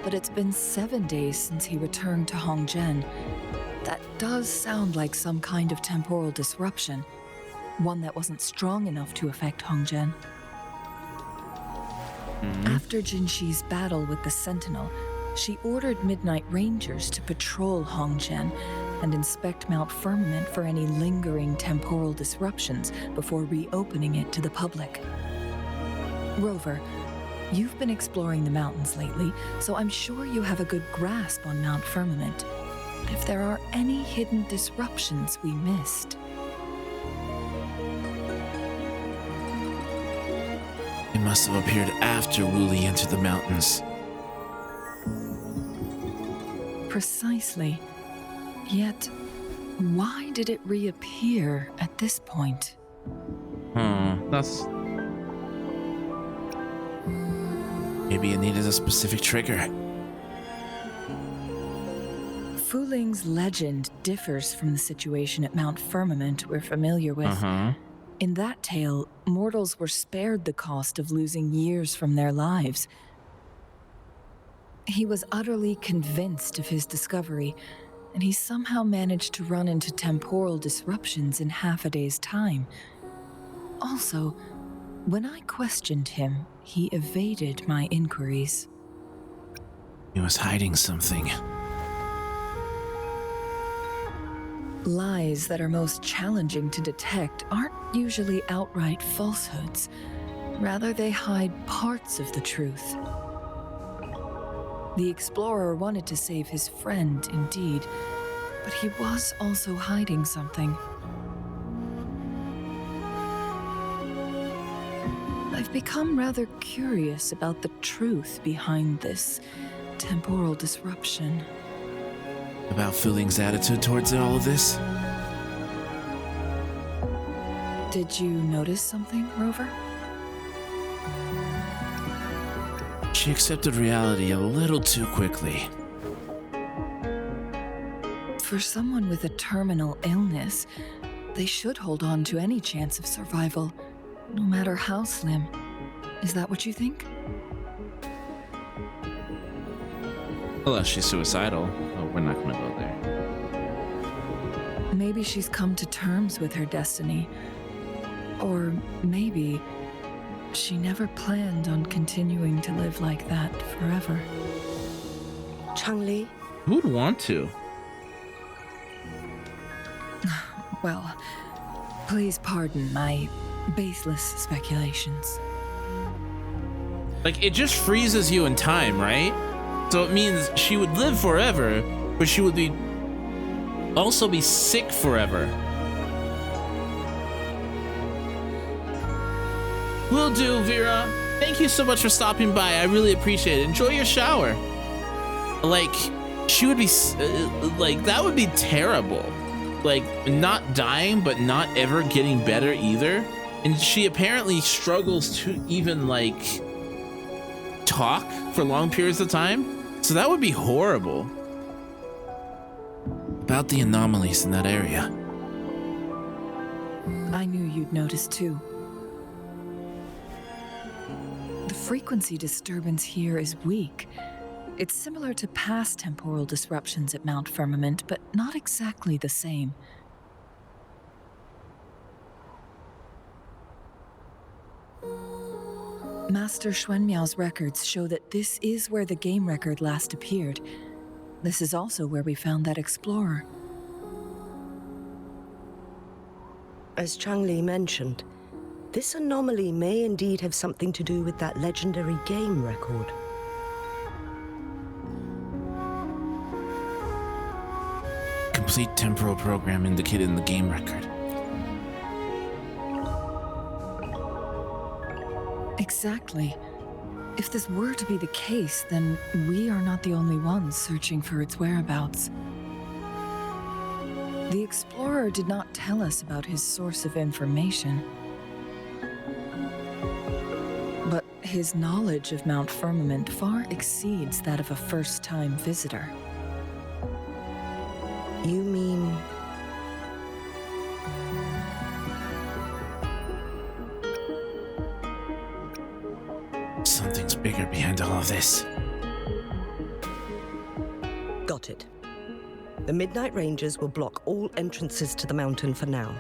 [SPEAKER 4] but it's been 7 days since he returned to Hongzhen. That does sound like some kind of temporal disruption, one that wasn't strong enough to affect Hongzhen. After Jinxi's battle with the Sentinel, she ordered Midnight Rangers to patrol Hongzhen and inspect Mount Firmament for any lingering temporal disruptions before reopening it to the public. Rover, you've been exploring the mountains lately, so I'm sure you have a good grasp on Mount Firmament. But if there are any hidden disruptions we missed...
[SPEAKER 1] It must have appeared after Wooly entered the mountains.
[SPEAKER 4] Precisely. Yet, why did it reappear at this point?
[SPEAKER 1] That's... Maybe it needed a specific trigger.
[SPEAKER 4] Fu Ling's legend differs from the situation at Mount Firmament we're familiar with. In that tale, mortals were spared the cost of losing years from their lives. He was utterly convinced of his discovery, and he somehow managed to run into temporal disruptions in half a day's time. Also, when I questioned him, he evaded my inquiries.
[SPEAKER 1] He was hiding something.
[SPEAKER 4] Lies that are most challenging to detect aren't usually outright falsehoods. Rather, they hide parts of the truth. The explorer wanted to save his friend, indeed, but he was also hiding something. I've become rather curious about the truth behind this temporal disruption.
[SPEAKER 1] About Fu Ling's attitude towards all of this?
[SPEAKER 4] Did you notice something, Rover?
[SPEAKER 1] She accepted reality a little too quickly.
[SPEAKER 4] For someone with a terminal illness, they should hold on to any chance of survival, no matter how slim. Is that what you think?
[SPEAKER 1] Unless she's suicidal. Oh, we're not gonna go there.
[SPEAKER 4] Maybe she's come to terms with her destiny. Or maybe she never planned on continuing to live like that forever.
[SPEAKER 11] Changli?
[SPEAKER 1] Who would want to?
[SPEAKER 4] Well, please pardon my baseless speculations.
[SPEAKER 1] Like, it just freezes you in time, right? So it means she would live forever, but she would also be sick forever. Will do, Vera. Thank you so much for stopping by. I really appreciate it. Enjoy your shower. Like, she would be, like, that would be terrible. Like, not dying, but not ever getting better either. And she apparently struggles to even, like, talk for long periods of time. So that would be horrible. About the anomalies in that area.
[SPEAKER 4] I knew you'd notice too. The frequency disturbance here is weak. It's similar to past temporal disruptions at Mount Firmament, but not exactly the same. Master Xuanmiao's records show that this is where the game record last appeared. This is also where we found that explorer.
[SPEAKER 11] As Changli mentioned, this anomaly may indeed have something to do with that legendary game record.
[SPEAKER 1] Complete temporal program indicated in the game record.
[SPEAKER 4] Exactly. If this were to be the case, then we are not the only ones searching for its whereabouts. The explorer did not tell us about his source of information. But his knowledge of Mount Firmament far exceeds that of a first-time visitor.
[SPEAKER 11] You mean...
[SPEAKER 1] Something's bigger behind all of this.
[SPEAKER 11] Got it. The Midnight Rangers will block all entrances to the mountain for now.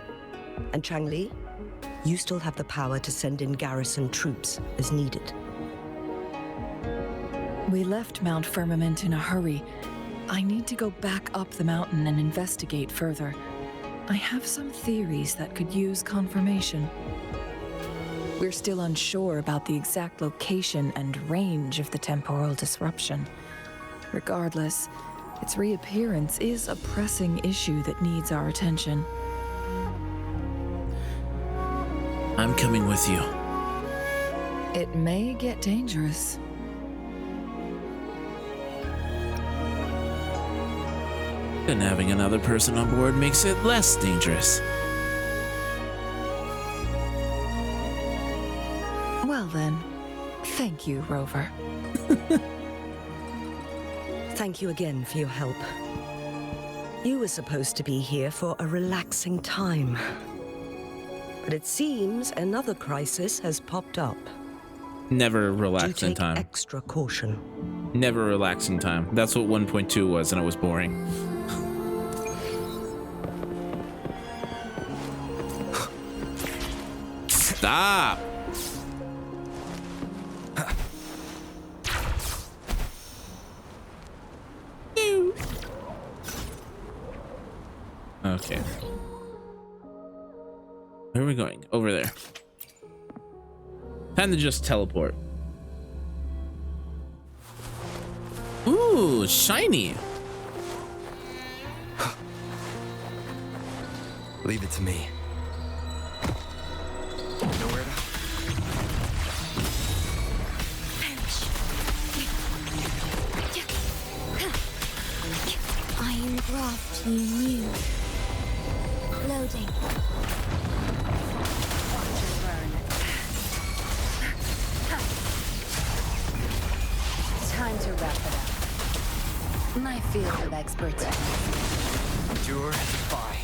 [SPEAKER 11] And Changli, you still have the power to send in garrison troops as needed.
[SPEAKER 4] We left Mount Firmament in a hurry. I need to go back up the mountain and investigate further. I have some theories that could use confirmation. We're still unsure about the exact location and range of the temporal disruption. Regardless, its reappearance is a pressing issue that needs our attention.
[SPEAKER 1] I'm coming with you.
[SPEAKER 4] It may get dangerous.
[SPEAKER 1] And having another person on board makes it less dangerous.
[SPEAKER 4] Well then, thank you, Rover.
[SPEAKER 11] Thank you again for your help. You were supposed to be here for a relaxing time. But it seems another crisis has popped up.
[SPEAKER 1] Never relaxing time.
[SPEAKER 11] Extra caution.
[SPEAKER 1] Never relaxing time. That's what 1.2 was, and it was boring. Stop! Okay. Where are we going? Over there. Time to just teleport. Ooh, shiny.
[SPEAKER 2] Leave it to me. Nowhere to...
[SPEAKER 3] Iron graft you knew. Loading.
[SPEAKER 6] Time to wrap it up. My field of expertise.
[SPEAKER 2] Endure and defy.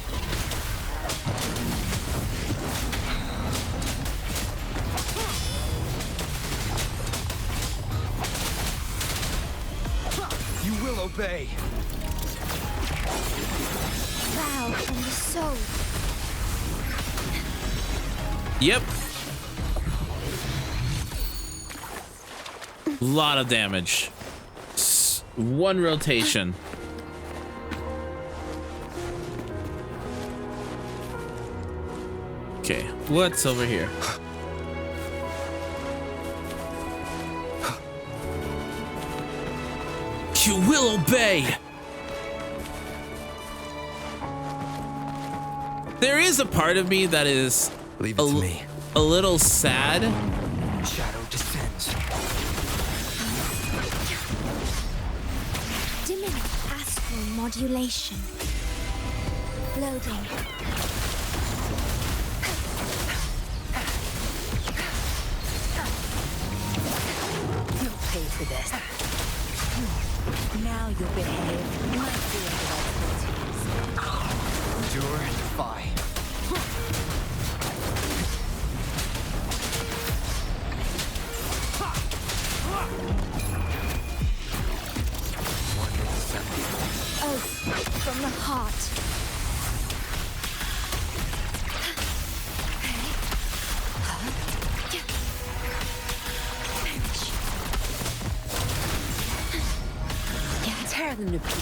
[SPEAKER 5] You will obey.
[SPEAKER 1] Yep. Lot of damage. One rotation. Okay, what's over here? You will obey. There is a part of me that is
[SPEAKER 2] Leave it to me.
[SPEAKER 1] a little sad.
[SPEAKER 2] Shadow descends.
[SPEAKER 3] Dimming astral modulation. Loading.
[SPEAKER 6] You'll pay for this. Now you'll behave. My field of expertise.
[SPEAKER 2] Endure and defy.
[SPEAKER 3] Oh, from the heart.
[SPEAKER 6] Tear them to pieces.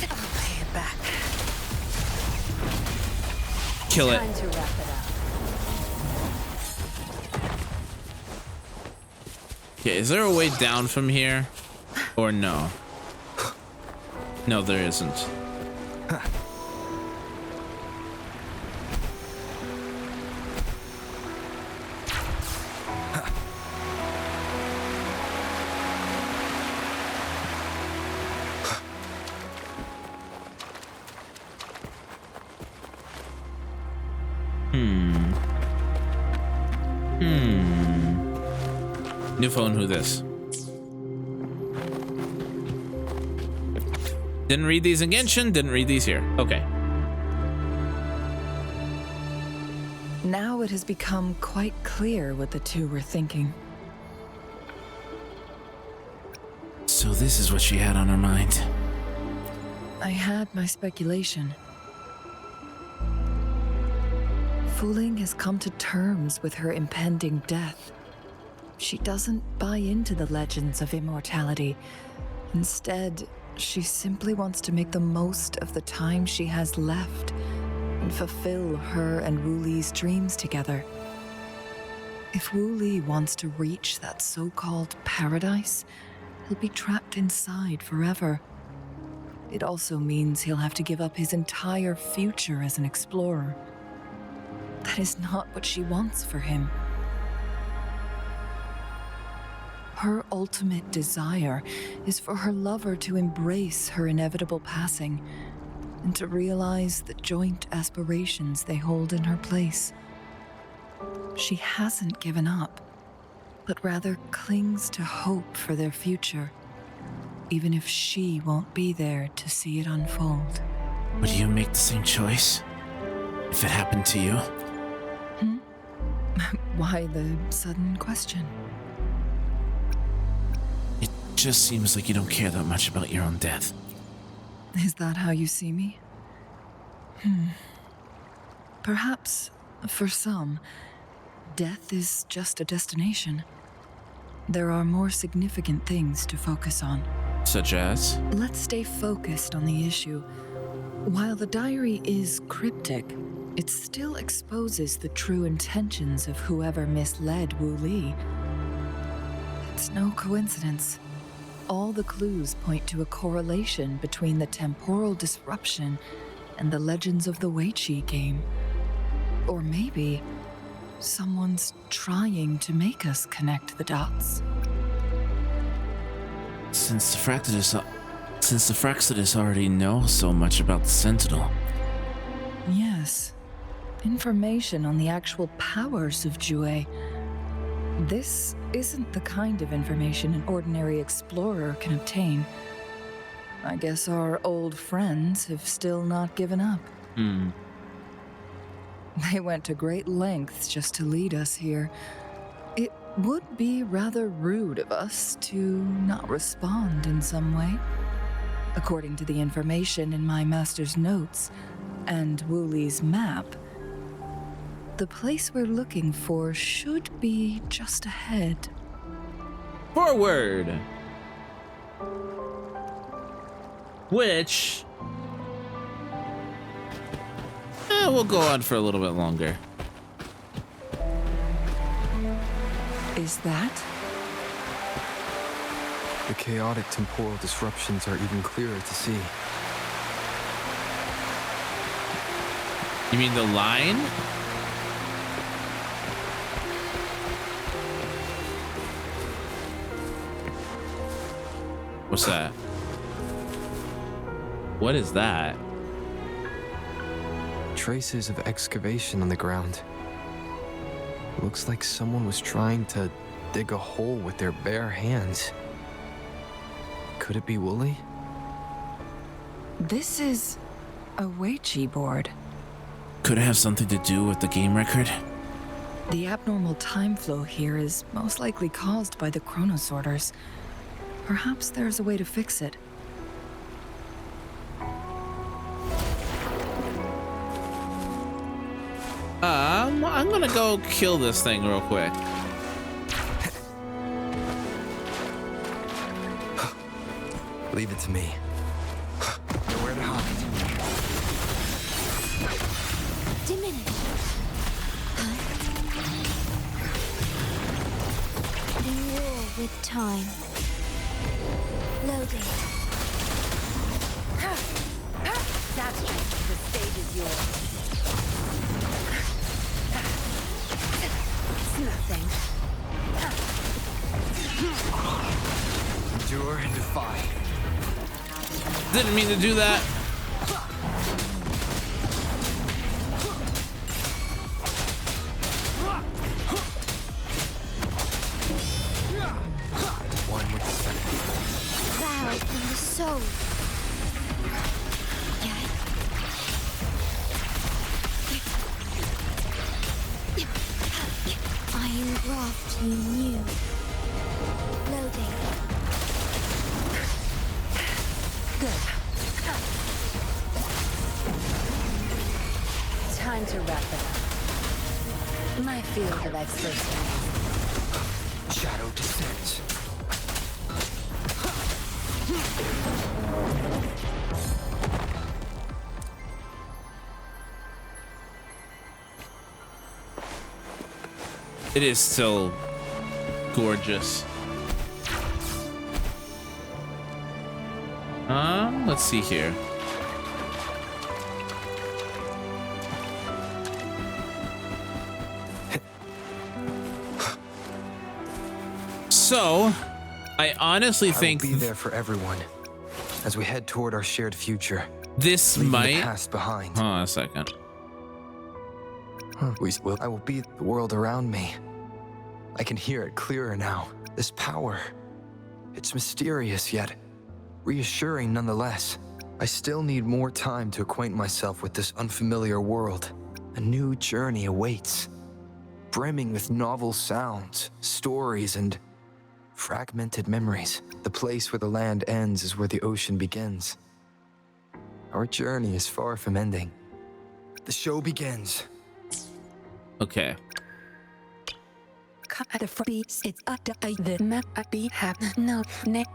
[SPEAKER 6] I'll pay it back.
[SPEAKER 1] Kill it.
[SPEAKER 6] Time to wrap it up.
[SPEAKER 1] Okay, is there a way down from here? Or no? No, there isn't. New phone, who this? Didn't read these in Genshin, didn't read these here. Okay.
[SPEAKER 4] Now it has become quite clear what the two were thinking.
[SPEAKER 1] So this is what she had on her mind.
[SPEAKER 4] I had my speculation. Fu Ling has come to terms with her impending death. She doesn't buy into the legends of immortality. Instead, she simply wants to make the most of the time she has left and fulfill her and Wu Li's dreams together. If Wu Li wants to reach that so-called paradise, he'll be trapped inside forever. It also means he'll have to give up his entire future as an explorer. That is not what she wants for him. Her ultimate desire is for her lover to embrace her inevitable passing and to realize the joint aspirations they hold in her place. She hasn't given up, but rather clings to hope for their future, even if she won't be there to see it unfold.
[SPEAKER 1] Would you make the same choice if it happened to you?
[SPEAKER 4] Why the sudden question?
[SPEAKER 1] It just seems like you don't care that much about your own death.
[SPEAKER 4] Is that how you see me? Perhaps, for some, death is just a destination. There are more significant things to focus on.
[SPEAKER 1] Such as?
[SPEAKER 4] Let's stay focused on the issue. While the diary is cryptic, it still exposes the true intentions of whoever misled Wu Li. It's no coincidence. All the clues point to a correlation between the temporal disruption and the legends of the Weiqi game. Or maybe someone's trying to make us connect the dots.
[SPEAKER 1] Since the Fraxidus already know so much about the Sentinel.
[SPEAKER 4] Yes. Information on the actual powers of Jue. This isn't the kind of information an ordinary explorer can obtain. I guess our old friends have still not given up. They went to great lengths just to lead us here. It would be rather rude of us to not respond in some way. According to the information in my master's notes and Wooley's map, the place we're looking for should be just ahead.
[SPEAKER 1] Forward! Which... we'll go on for a little bit longer.
[SPEAKER 4] Is that?
[SPEAKER 2] The chaotic temporal disruptions are even clearer to see.
[SPEAKER 1] You mean the line? What's that? What is that?
[SPEAKER 2] Traces of excavation on the ground. Looks like someone was trying to dig a hole with their bare hands. Could it be Wooly?
[SPEAKER 4] This is a Ouija board.
[SPEAKER 1] Could it have something to do with the game record?
[SPEAKER 4] The abnormal time flow here is most likely caused by the chronosorters. Perhaps there's a way to fix it.
[SPEAKER 1] I'm gonna go kill this thing real quick.
[SPEAKER 2] Leave it to me. Nowhere to hide.
[SPEAKER 3] Diminish. In war with time. Loading.
[SPEAKER 6] That's just the stage is yours. It's nothing.
[SPEAKER 2] Endure and defy.
[SPEAKER 1] Didn't mean to do that.
[SPEAKER 2] One with the sun.
[SPEAKER 3] Cloud from the soul. I engraft you new. Loading.
[SPEAKER 6] Good. Time to wrap it up. My field of expertise.
[SPEAKER 2] Shadow descends.
[SPEAKER 1] It is still gorgeous. Let's see here. So, I honestly think
[SPEAKER 2] I will be there for everyone as we head toward our shared future.
[SPEAKER 1] This
[SPEAKER 2] leaving
[SPEAKER 1] might
[SPEAKER 2] the past behind.
[SPEAKER 1] Hold on a second.
[SPEAKER 2] I will be the world around me. I can hear it clearer now. This power, it's mysterious yet reassuring nonetheless. I still need more time to acquaint myself with this unfamiliar world. A new journey awaits, brimming with novel sounds, stories, and fragmented memories. The place where the land ends is where the ocean begins. Our journey is far from ending. The show begins.
[SPEAKER 1] Okay.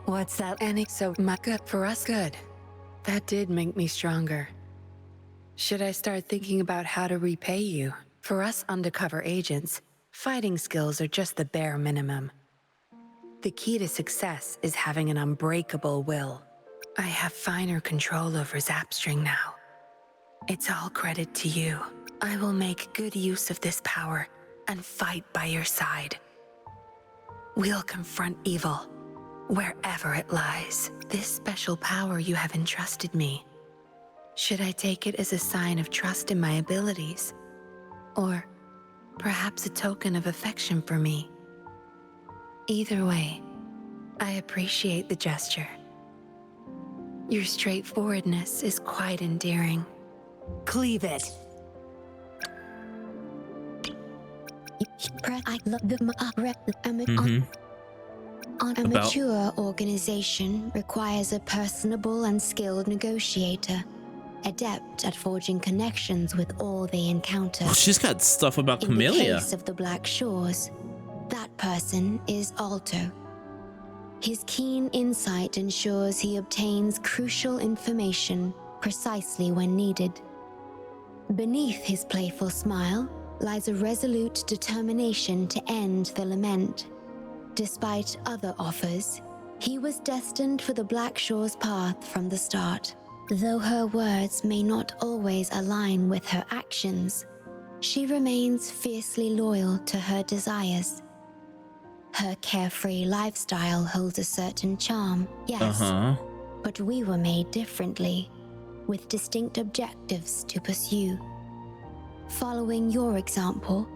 [SPEAKER 6] What's that? Any so much good for us? Good. That did make me stronger. Should I start thinking about how to repay you? For us undercover agents, fighting skills are just the bare minimum. The key to success is having an unbreakable will. I have finer control over Zapstring now. It's all credit to you. I will make good use of this power and fight by your side. We'll confront evil wherever it lies. This special power you have entrusted me. Should I take it as a sign of trust in my abilities? Or perhaps a token of affection for me? Either way, I appreciate the gesture. Your straightforwardness is quite endearing. Cleave it.
[SPEAKER 3] A mature organization requires a personable and skilled negotiator, adept at forging connections with all they encounter.
[SPEAKER 1] Oh, she's got stuff about Camellia.
[SPEAKER 3] In the case of the Black Shores, that person is Alto. His keen insight ensures he obtains crucial information precisely when needed. Beneath his playful smile lies a resolute determination to end the lament. Despite other offers, he was destined for the Black Shore's path from the start. Though her words may not always align with her actions, she remains fiercely loyal to her desires. Her carefree lifestyle holds a certain charm, yes, but we were made differently, with distinct objectives to pursue. Following your example,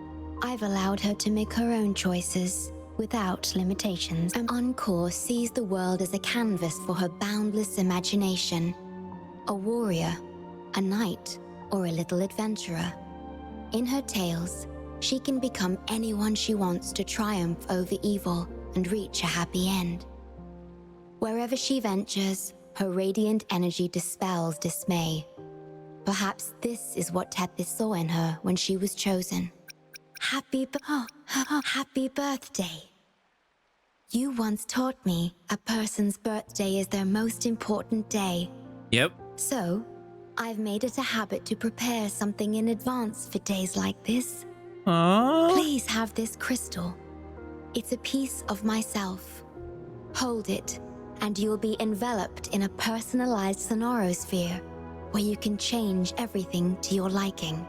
[SPEAKER 3] I've allowed her to make her own choices without limitations. Encore sees the world as a canvas for her boundless imagination. A warrior, a knight, or a little adventurer. In her tales, she can become anyone she wants to triumph over evil and reach a happy end. Wherever she ventures, her radiant energy dispels dismay. Perhaps this is what Tethys saw in her when she was chosen. Happy birthday. You once taught me a person's birthday is their most important day.
[SPEAKER 1] Yep.
[SPEAKER 3] So, I've made it a habit to prepare something in advance for days like this. Please have this crystal. It's a piece of myself. Hold it, and you'll be enveloped in a personalized sonorosphere where you can change everything to your liking.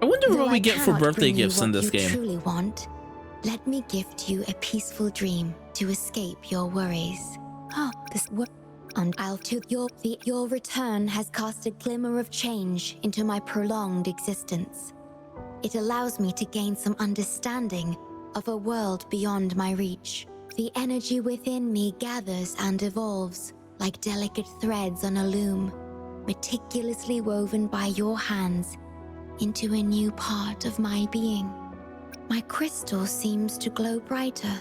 [SPEAKER 1] I wonder
[SPEAKER 3] Though
[SPEAKER 1] what we get for birthday
[SPEAKER 3] bring you
[SPEAKER 1] gifts in
[SPEAKER 3] what
[SPEAKER 1] this
[SPEAKER 3] you
[SPEAKER 1] game.
[SPEAKER 3] Truly want, let me gift you a peaceful dream to escape your worries. And your return has cast a glimmer of change into my prolonged existence. It allows me to gain some understanding of a world beyond my reach. The energy within me gathers and evolves like delicate threads on a loom, meticulously woven by your hands into a new part of my being. My crystal seems to glow brighter.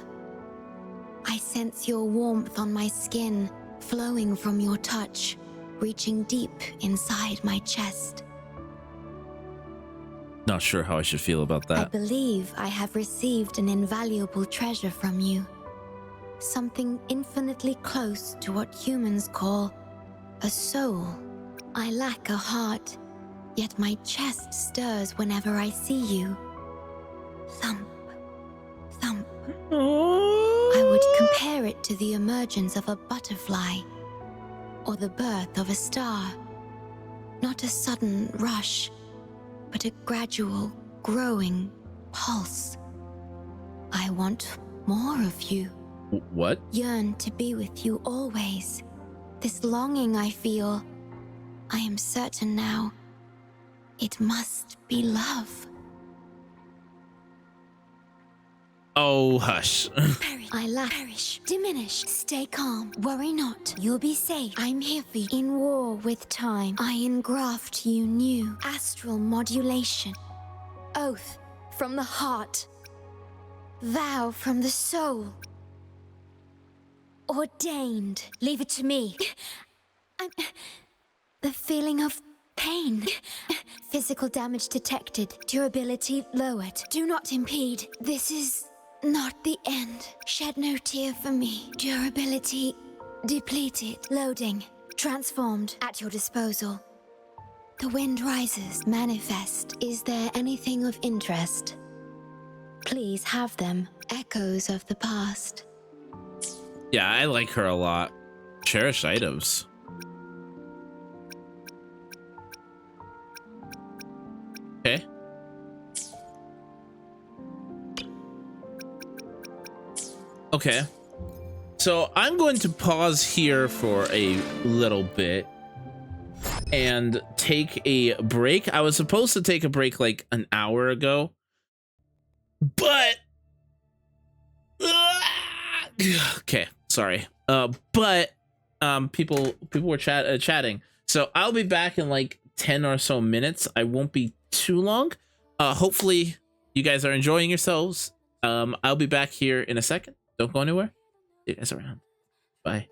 [SPEAKER 3] I sense your warmth on my skin, flowing from your touch, reaching deep inside my chest.
[SPEAKER 1] Not sure how I should feel about that.
[SPEAKER 3] I believe I have received an invaluable treasure from you. Something infinitely close to what humans call a soul. I lack a heart, yet my chest stirs whenever I see you. Thump, thump. I would compare it to the emergence of a butterfly, or the birth of a star. Not a sudden rush, but a gradual, growing pulse. I want more of you.
[SPEAKER 1] What?
[SPEAKER 3] Yearn to be with you always. This longing I feel, I am certain now, it must be love.
[SPEAKER 1] Oh, hush.
[SPEAKER 3] I lack, perish, diminish, stay calm, worry not, you'll be safe. I'm here for you. In war with time, I engraft you new astral modulation. Oath from the heart, vow from the soul. Ordained. Leave it to me. The feeling of pain. Physical damage detected. Durability lowered. Do not impede. This is not the end. Shed no tear for me. Durability depleted. Loading. Transformed. At your disposal. The wind rises. Manifest. Is there anything of interest? Please have them. Echoes of the past.
[SPEAKER 1] Yeah, I like her a lot. Cherished items. Okay. Okay. So I'm going to pause here for a little bit and take a break. I was supposed to take a break like an hour ago, but okay, sorry. But people were chatting. So I'll be back in like 10 or so minutes. I won't be too long. Hopefully you guys are enjoying yourselves. I'll be back here in a second. Don't go anywhere. See you guys around. Bye.